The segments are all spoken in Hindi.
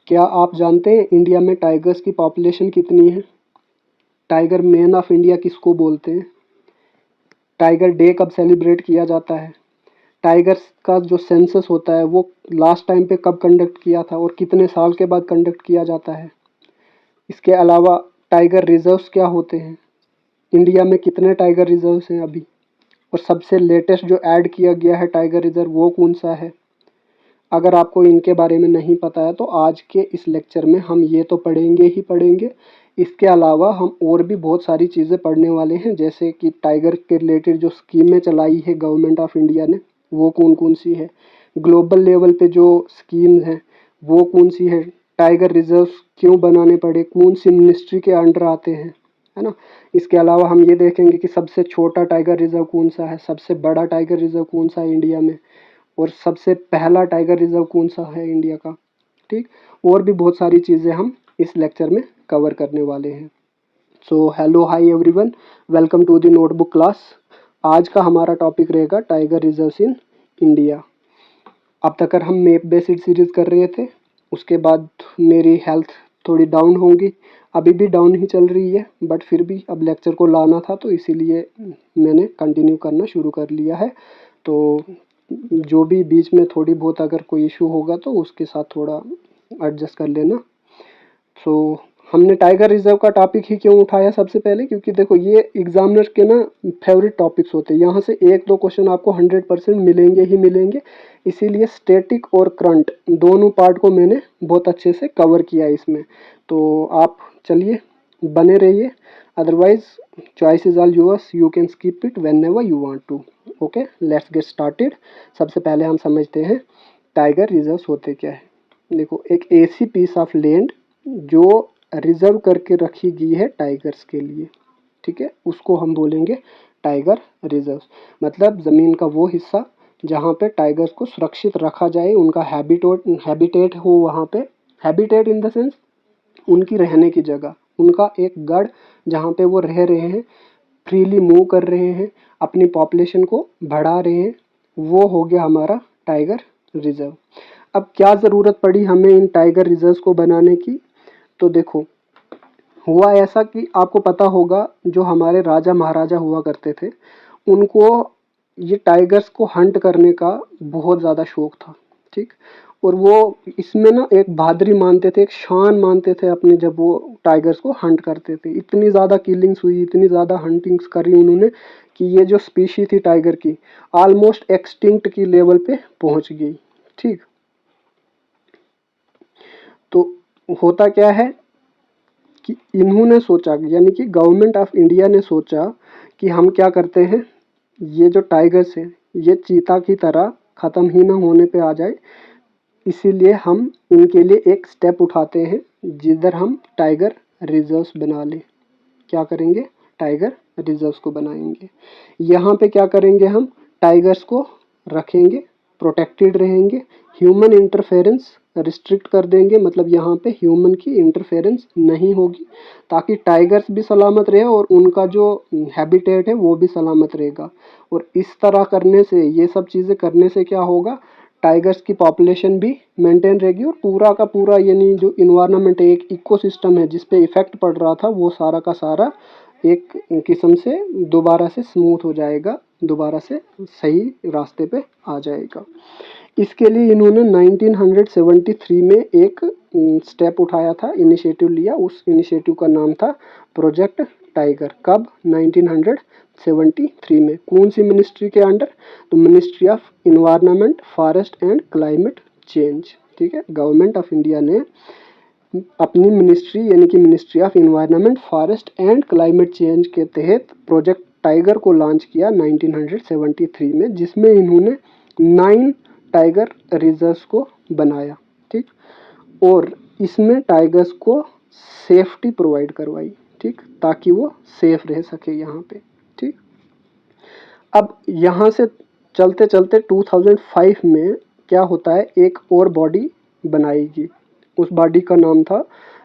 क्या आप जानते हैं इंडिया में टाइगर्स की पॉपुलेशन कितनी है? टाइगर मैन ऑफ इंडिया किसको बोलते हैं? टाइगर डे कब सेलिब्रेट किया जाता है? टाइगर्स का जो सेंसस होता है वो लास्ट टाइम पे कब कंडक्ट किया था और कितने साल के बाद कंडक्ट किया जाता है? इसके अलावा टाइगर रिजर्व्स क्या होते हैं? इंडिया में कितने टाइगर रिजर्व्स हैं अभी? और सबसे लेटेस्ट जो ऐड किया गया है टाइगर रिजर्व वो कौन सा है? अगर आपको इनके बारे में नहीं पता है तो आज के इस लेक्चर में हम ये तो पढ़ेंगे ही पढ़ेंगे। इसके अलावा हम और भी बहुत सारी चीज़ें पढ़ने वाले हैं, जैसे कि टाइगर के रिलेटेड जो स्कीमें चलाई है गवर्नमेंट ऑफ इंडिया ने वो कौन कौन सी है, ग्लोबल लेवल पे जो स्कीम्स हैं वो कौन सी है, टाइगर रिजर्व क्यों बनाने पड़े, कौन सी मिनिस्ट्री के अंडर आते हैं, है ना। इसके अलावा हम ये देखेंगे कि सबसे छोटा टाइगर रिजर्व कौन सा है, सबसे बड़ा टाइगर रिजर्व कौन सा है इंडिया में, और सबसे पहला टाइगर रिजर्व कौन सा है इंडिया का। ठीक, और भी बहुत सारी चीज़ें हम इस लेक्चर में कवर करने वाले हैं। So hello hi everyone, welcome to the notebook class. आज का हमारा टॉपिक रहेगा टाइगर रिजर्व्स इन इंडिया। अब तक हम मैप बेस्ड सीरीज कर रहे थे, उसके बाद मेरी हेल्थ थोड़ी डाउन होगी, अभी भी डाउन ही चल रही है, बट फिर भी अब लेक्चर को लाना था तो इसीलिए मैंने कंटिन्यू करना शुरू कर लिया है। तो जो भी बीच में थोड़ी बहुत अगर कोई इशू होगा तो उसके साथ थोड़ा एडजस्ट कर लेना। सो हमने टाइगर रिजर्व का टॉपिक ही क्यों उठाया सबसे पहले, क्योंकि देखो ये एग्जामिनर के ना फेवरेट टॉपिक्स होते हैं, यहाँ से 1-2 क्वेश्चन आपको 100% मिलेंगे ही मिलेंगे। इसीलिए स्टैटिक और करंट दोनों पार्ट को मैंने बहुत अच्छे से कवर किया इसमें। तो आप चलिए बने रहिए, otherwise choice is all yours, you can skip it whenever you want to. Okay, let's get started. सबसे पहले हम समझते हैं टाइगर रिजर्व्स होते क्या है। देखो, एक ऐसी पीस ऑफ लैंड जो रिजर्व करके रखी गई है टाइगर्स के लिए, ठीक है, उसको हम बोलेंगे टाइगर रिजर्व। मतलब ज़मीन का वो हिस्सा जहाँ पे टाइगर्स को सुरक्षित रखा जाए, उनका हैबिटेट हो वहाँ पे। हैबिटेट इन द सेंस उनकी रहने की जगह, उनका एक गढ़ जहाँ पे वो रह रहे हैं, फ्रीली मूव कर रहे हैं, अपनी पॉपुलेशन को बढ़ा रहे हैं, वो हो गया हमारा टाइगर रिजर्व। अब क्या ज़रूरत पड़ी हमें इन टाइगर रिजर्व्स को बनाने की? तो देखो, हुआ ऐसा कि आपको पता होगा जो हमारे राजा महाराजा हुआ करते थे, उनको ये टाइगर्स को हंट करने का बहुत ज़्यादा शौक था। ठीक, और वो इसमें ना एक बहादुरी मानते थे, एक शान मानते थे अपने, जब वो टाइगर्स को हंट करते थे। इतनी ज़्यादा किलिंग्स हुई, इतनी ज़्यादा हंटिंग्स करी उन्होंने कि ये जो स्पीशी थी टाइगर की ऑलमोस्ट एक्सटिंक्ट की लेवल पे पहुंच गई। ठीक, तो होता क्या है कि इन्होंने सोचा, यानी कि गवर्नमेंट ऑफ इंडिया ने सोचा कि हम क्या करते हैं, ये जो टाइगर्स है ये चीता की तरह ख़त्म ही ना होने पे आ जाए, इसीलिए हम इनके लिए एक स्टेप उठाते हैं जिधर हम टाइगर रिजर्व्स बना लें। क्या करेंगे? टाइगर रिजर्व्स को बनाएंगे। यहाँ पे क्या करेंगे, हम टाइगर्स को रखेंगे, प्रोटेक्टेड रहेंगे, ह्यूमन इंटरफेरेंस रिस्ट्रिक्ट कर देंगे, मतलब यहाँ पे ह्यूमन की इंटरफेरेंस नहीं होगी, ताकि टाइगर्स भी सलामत रहे और उनका जो हैबिटेट है वो भी सलामत रहेगा। और इस तरह करने से, ये सब चीज़ें करने से क्या होगा, टाइगर्स की पॉपुलेशन भी मेंटेन रहेगी और पूरा का पूरा, यानी जो इन्वायरमेंट है, एक इकोसिस्टम है जिस पे इफेक्ट पड़ रहा था, वो सारा का सारा एक किस्म से दोबारा से स्मूथ हो जाएगा, दोबारा से सही रास्ते पे आ जाएगा। इसके लिए इन्होंने 1973 में एक स्टेप उठाया था, इनिशिएटिव लिया, उस इनिशिएटिव का नाम था प्रोजेक्ट टाइगर। कब? 1973 में। कौन सी मिनिस्ट्री के अंडर? तो ministry of environment, forest and climate change. ठीक है, गवर्नमेंट ऑफ इंडिया ने अपनी मिनिस्ट्री, यानी कि ministry of environment, forest and climate change के तहत प्रोजेक्ट टाइगर को लॉन्च किया 1973 में, जिसमें इन्होंने 9 टाइगर रिजर्व्स को बनाया। ठीक, और इसमें टाइगर्स को सेफ्टी प्रोवाइड करवाई, ठीक, ताकि वो सेफ रह सके यहाँ पे। ठीक, अब यहाँ से चलते चलते 2005 में क्या होता है, एक और बॉडी बनाएगी। उस बॉडी का नाम था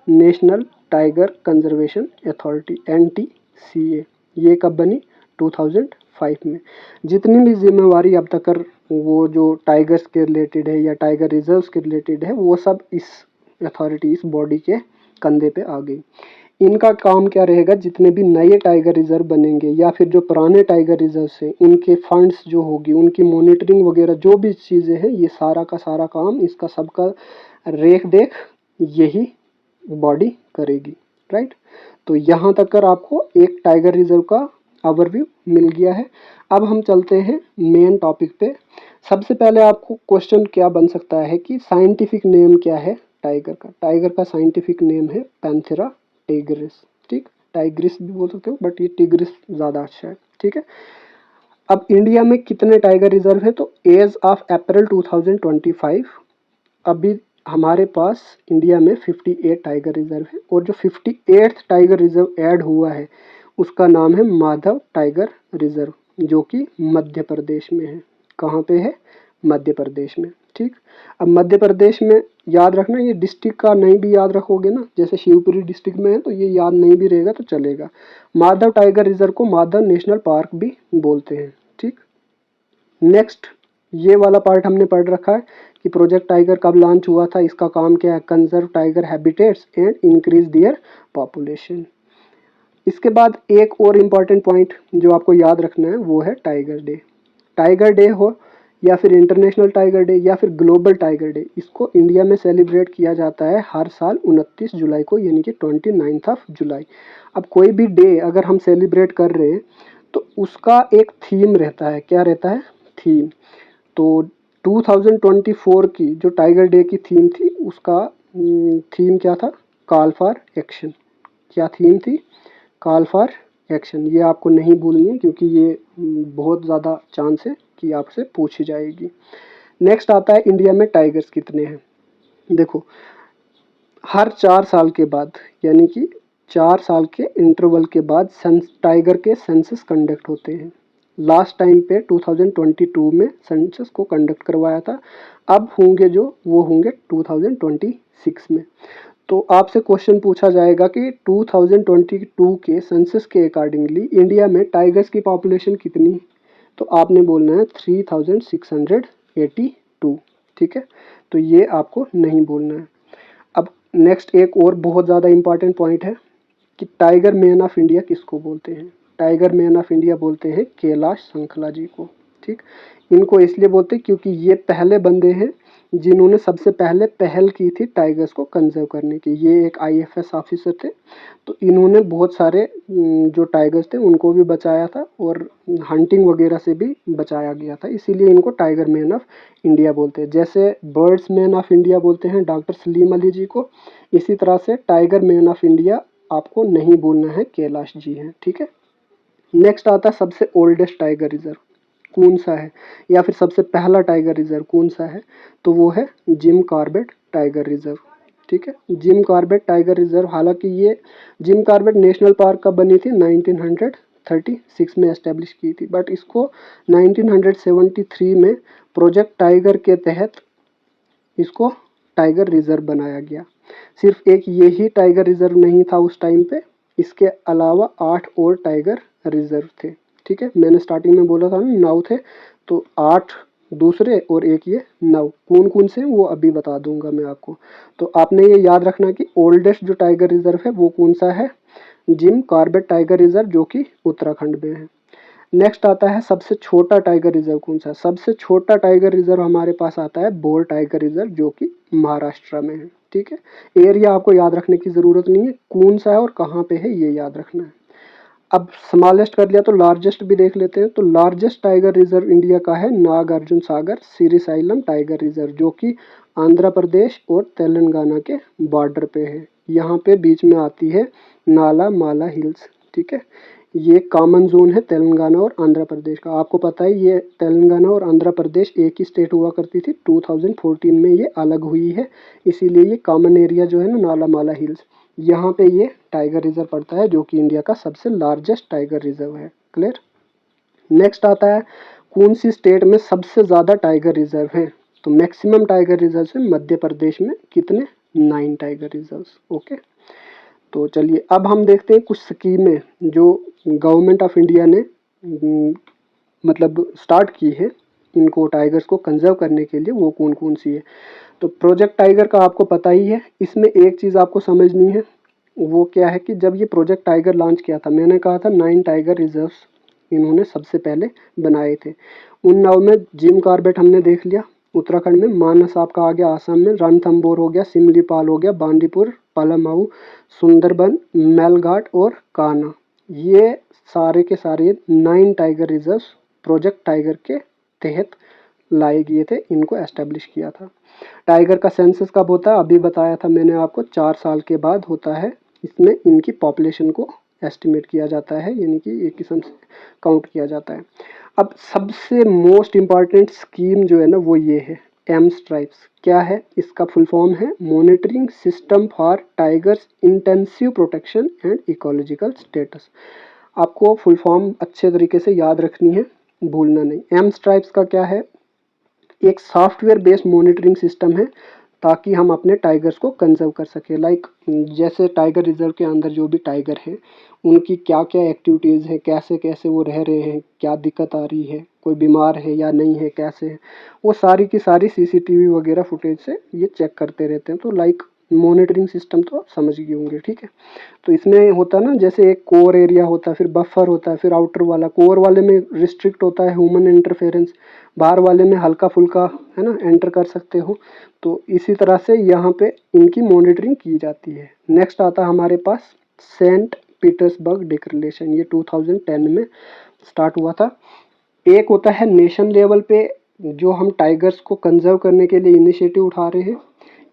national tiger conservation authority, NTCA। ये कब बनी? 2005 में। जितनी भी जिम्मेवारी अब तक वो जो टाइगर्स के रिलेटेड है या टाइगर रिजर्व्स के रिलेटेड है, वो सब इस अथॉरिटी इस बॉडी के कंधे पे आ गई। इनका काम क्या रहेगा, जितने भी नए टाइगर रिजर्व बनेंगे या फिर जो पुराने टाइगर रिजर्व हैं उनके फंड्स जो होगी, उनकी मॉनिटरिंग वगैरह जो भी चीज़ें हैं, ये सारा का सारा काम इसका सबका रेख देख यही बॉडी करेगी, राइट। तो यहाँ तक कर आपको एक टाइगर रिजर्व का ओवरव्यू मिल गया है। अब हम चलते हैं मेन टॉपिक पे। सबसे पहले आपको क्वेश्चन क्या बन सकता है कि साइंटिफिक नेम क्या है टाइगर का। टाइगर का साइंटिफिक नेम है पैंथेरा टिग्रिस, ठीक। टाइग्रिस भी बोल सकते हो बट ये टिग्रिस ज़्यादा अच्छा है, ठीक है। अब इंडिया में कितने टाइगर रिजर्व है, तो एज ऑफ अप्रैल 2025 अभी हमारे पास इंडिया में 58 टाइगर रिजर्व है, और जो 58th टाइगर रिजर्व ऐड हुआ है उसका नाम है माधव टाइगर रिजर्व, जो कि मध्य प्रदेश में है। कहाँ पे है, मध्य प्रदेश में, ठीक। अब मध्य प्रदेश में याद रखना, ये डिस्ट्रिक्ट का नहीं भी याद रखोगे ना, जैसे शिवपुरी डिस्ट्रिक्ट में है तो ये याद नहीं भी रहेगा तो चलेगा। माधव टाइगर रिजर्व को माधव नेशनल पार्क भी बोलते हैं, ठीक। नेक्स्ट ये वाला पार्ट हमने पढ़ रखा है कि प्रोजेक्ट टाइगर कब लॉन्च हुआ था, इसका काम क्या है, conserve tiger habitats and increase their population. इसके बाद एक और इम्पॉर्टेंट पॉइंट जो आपको याद रखना है वो है टाइगर डे। टाइगर डे हो या फिर इंटरनेशनल टाइगर डे या फिर ग्लोबल टाइगर डे, इसको इंडिया में सेलिब्रेट किया जाता है हर साल 29 जुलाई को, यानी कि 29 जुलाई। अब कोई भी डे अगर हम सेलिब्रेट कर रहे हैं तो उसका एक थीम रहता है, क्या रहता है, थीम। तो 2024 की जो टाइगर डे की थीम थी उसका थीम क्या था, कॉल फॉर एक्शन। क्या थीम थी, कॉल फॉर एक्शन। ये आपको नहीं भूलनी है क्योंकि ये बहुत ज़्यादा चांस है कि आपसे पूछी जाएगी। नेक्स्ट आता है इंडिया में टाइगर्स कितने हैं। देखो हर 4 साल के बाद, यानी कि 4 साल के इंटरवल के बाद टाइगर के सेंसस कंडक्ट होते हैं। लास्ट टाइम पे 2022 में सेंसस को कंडक्ट करवाया था, अब होंगे जो वो होंगे 2026 में। तो आपसे क्वेश्चन पूछा जाएगा कि 2022 के सेंसस के अकॉर्डिंगली इंडिया में टाइगर्स की पॉपुलेशन कितनी है, तो आपने बोलना है 3682, ठीक है। तो ये आपको नहीं बोलना है। अब नेक्स्ट एक और बहुत ज़्यादा इंपॉर्टेंट पॉइंट है कि टाइगर मैन ऑफ इंडिया किसको बोलते हैं। टाइगर मैन ऑफ इंडिया बोलते हैं कैलाश संखला जी को, ठीक। इनको इसलिए बोलते हैं क्योंकि ये पहले बंदे हैं जिन्होंने सबसे पहले पहल की थी टाइगर्स को कंजर्व करने की। ये एक आईएफएस ऑफिसर थे, तो इन्होंने बहुत सारे जो टाइगर्स थे उनको भी बचाया था और हंटिंग वगैरह से भी बचाया गया था, इसीलिए इनको टाइगर मैन ऑफ इंडिया बोलते हैं। जैसे बर्ड्स मैन ऑफ इंडिया बोलते हैं डॉक्टर सलीम अली जी को, इसी तरह से टाइगर मैन ऑफ इंडिया आपको नहीं बोलना है, कैलाश जी हैं, ठीक है। नेक्स्ट आता है सबसे ओल्डेस्ट टाइगर रिजर्व कौन सा है, या फिर सबसे पहला टाइगर रिजर्व कौन सा है, तो वो है जिम कॉर्बेट टाइगर रिजर्व, ठीक है। जिम कॉर्बेट टाइगर रिजर्व, हालांकि ये जिम कॉर्बेट नेशनल पार्क कब बनी थी, 1936 में एस्टेब्लिश की थी, बट इसको 1973 में प्रोजेक्ट टाइगर के तहत इसको टाइगर रिजर्व बनाया गया। सिर्फ एक यही टाइगर रिजर्व नहीं था उस टाइम पे, इसके अलावा 8 और टाइगर रिजर्व थे, ठीक है। मैंने स्टार्टिंग में बोला था ना 9 थे, तो 8 दूसरे और एक ये 9 कौन कौन से वो अभी बता दूंगा मैं आपको। तो आपने ये याद रखना कि ओल्डेस्ट जो टाइगर रिजर्व है वो कौन सा है, जिम कॉर्बेट टाइगर रिजर्व, जो कि उत्तराखंड में है। नेक्स्ट आता है सबसे छोटा टाइगर रिजर्व कौन सा है। सबसे छोटा टाइगर रिजर्व हमारे पास आता है बोर टाइगर रिजर्व, जो कि महाराष्ट्र में है, ठीक है। एरिया आपको याद रखने की जरूरत नहीं है, कौन सा है और कहाँ पे है ये याद रखना है। अब स्मॉलेस्ट कर लिया तो लार्जेस्ट भी देख लेते हैं। तो लार्जेस्ट टाइगर रिजर्व इंडिया का है नागार्जुन सागर सिरिसाइलम टाइगर रिजर्व, जो कि आंध्र प्रदेश और तेलंगाना के बॉर्डर पे है। यहाँ पे बीच में आती है नाला माला हिल्स, ठीक है। ये कॉमन जोन है तेलंगाना और आंध्र प्रदेश का। आपको पता है ये तेलंगाना और आंध्र प्रदेश एक ही स्टेट हुआ करती थी, 2014 में ये अलग हुई है, इसीलिए ये कॉमन एरिया जो है ना नाला माला हिल्स, यहाँ पे ये टाइगर रिजर्व पड़ता है, जो कि इंडिया का सबसे लार्जेस्ट टाइगर रिजर्व है। क्लियर। नेक्स्ट आता है कौन सी स्टेट में सबसे ज़्यादा टाइगर रिजर्व है, तो मैक्सिमम टाइगर रिजर्व है मध्य प्रदेश में, कितने, 9 टाइगर रिजर्व, ओके। तो चलिए अब हम देखते हैं कुछ स्कीमें जो गवर्नमेंट ऑफ इंडिया ने मतलब स्टार्ट की है इनको टाइगर्स को कंजर्व करने के लिए वो कौन कौन सी है। तो प्रोजेक्ट टाइगर का आपको पता ही है। इसमें एक चीज़ आपको समझनी है, वो क्या है कि जब ये प्रोजेक्ट टाइगर लॉन्च किया था, मैंने कहा था 9 टाइगर रिजर्व्स इन्होंने सबसे पहले बनाए थे। उन 9 में जिम कॉर्बेट हमने देख लिया उत्तराखंड में, मानस आपका आ गया आसाम में, रणथंबोर हो गया, सिमलीपाल हो गया, बांदीपुर, पलामाऊ, सुंदरबन, मेलघाट और कान्हा। ये सारे के सारे 9 टाइगर रिजर्व्स प्रोजेक्ट टाइगर के तहत लाए गए थे, इनको एस्टेब्लिश किया था। टाइगर का सेंसस कब होता है, अभी बताया था मैंने आपको, 4 साल के बाद होता है। इसमें इनकी पॉपुलेशन को एस्टिमेट किया जाता है, यानी कि एक किस्म से काउंट किया जाता है। अब सबसे मोस्ट इम्पॉर्टेंट स्कीम जो है ना वो ये है एम स्ट्राइप्स। क्या है इसका फुल फॉर्म है, monitoring system for tigers intensive protection and ecological status. आपको फुल फॉर्म अच्छे तरीके से याद रखनी है, भूलना नहीं। एम स्ट्राइप्स का क्या है, एक सॉफ्टवेयर बेस्ड मॉनिटरिंग सिस्टम है ताकि हम अपने टाइगर्स को कंजर्व कर सकें। लाइक जैसे टाइगर रिजर्व के अंदर जो भी टाइगर हैं उनकी क्या क्या एक्टिविटीज़ है, कैसे कैसे वो रह रहे हैं, क्या दिक्कत आ रही है, कोई बीमार है या नहीं है, कैसे है, वो सारी की सारी सीसीटीवी वगैरह फुटेज से ये चेक करते रहते हैं। तो लाइक मॉनिटरिंग सिस्टम तो समझ गए होंगे, ठीक है। तो इसमें होता ना, जैसे एक कोर एरिया होता है, फिर बफर होता है, फिर आउटर वाला। कोर वाले में रिस्ट्रिक्ट होता है ह्यूमन इंटरफेरेंस, बाहर वाले में हल्का फुल्का है ना एंटर कर सकते हो। तो इसी तरह से यहाँ पे इनकी मॉनिटरिंग की जाती है। नेक्स्ट आता है हमारे पास सेंट पीटर्सबर्ग डिक्लेरेशन, ये 2010 में स्टार्ट हुआ था। एक होता है नेशन लेवल पे जो हम टाइगर्स को कंजर्व करने के लिए इनिशिएटिव उठा रहे हैं,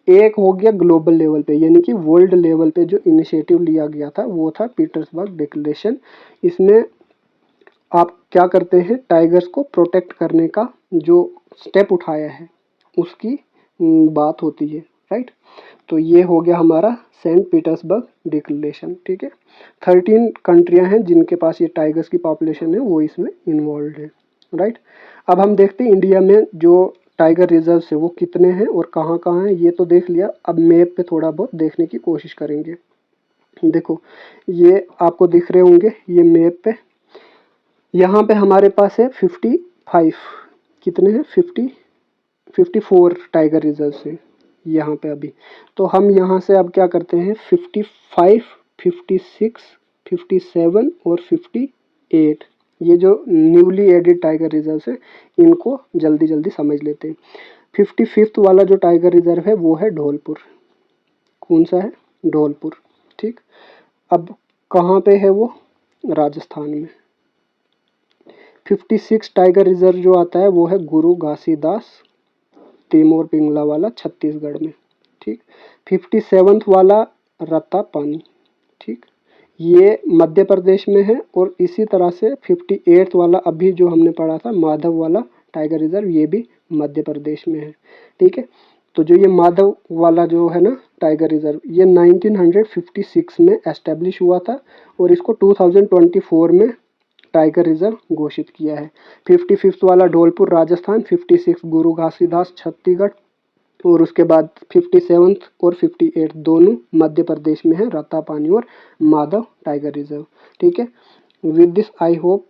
एक हो गया ग्लोबल लेवल पे, यानी कि वर्ल्ड लेवल पे जो इनिशिएटिव लिया गया था वो था पीटर्सबर्ग डिक्लेरेशन। इसमें आप क्या करते हैं, टाइगर्स को प्रोटेक्ट करने का जो स्टेप उठाया है उसकी बात होती है, राइट। तो ये हो गया हमारा सेंट पीटर्सबर्ग डिक्लेरेशन, ठीक है। 13 कंट्रियां हैं जिनके पास ये टाइगर्स की पॉपुलेशन है, वो इसमें इन्वॉल्व है, राइट। अब हम देखते हैं इंडिया में जो टाइगर रिजर्व है वो कितने हैं और कहाँ कहाँ हैं, ये तो देख लिया। अब मैप पे थोड़ा बहुत देखने की कोशिश करेंगे। देखो ये आपको दिख रहे होंगे ये मैप पे, यहाँ पे हमारे पास है 55, कितने हैं 54 टाइगर रिजर्व है यहाँ पे अभी। तो हम यहाँ से अब क्या करते हैं, 55, 56, 57 और 58, ये जो न्यूली एडेड टाइगर रिजर्व है इनको जल्दी जल्दी समझ लेते हैं। 55th वाला जो टाइगर रिजर्व है वो है धौलपुर। कौन सा है, धौलपुर, ठीक। अब कहाँ पे है वो, राजस्थान में। 56 टाइगर रिजर्व जो आता है वो है गुरु घासीदास तिमोर पिंगला वाला, छत्तीसगढ़ में, ठीक। 57th वाला रत्तापानी, ठीक, ये मध्य प्रदेश में है। और इसी तरह से 58th वाला अभी जो हमने पढ़ा था माधव वाला टाइगर रिजर्व, ये भी मध्य प्रदेश में है, ठीक है। तो जो ये माधव वाला जो है ना टाइगर रिजर्व, ये 1956 में एस्टेब्लिश हुआ था और इसको 2024 में टाइगर रिजर्व घोषित किया है। 55th वाला धौलपुर राजस्थान, 56 गुरु घासीदास छत्तीसगढ़, और उसके बाद 57th और 58 दोनों मध्य प्रदेश में है, रत्तापानी और माधव टाइगर रिजर्व, ठीक है। With this I hope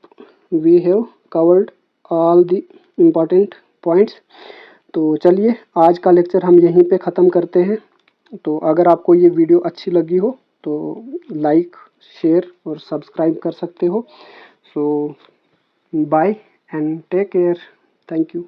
we have covered all the important points. तो चलिए आज का लेक्चर हम यहीं पे ख़त्म करते हैं। तो अगर आपको ये वीडियो अच्छी लगी हो तो लाइक, शेयर और सब्सक्राइब कर सकते हो। So bye and take care. Thank you.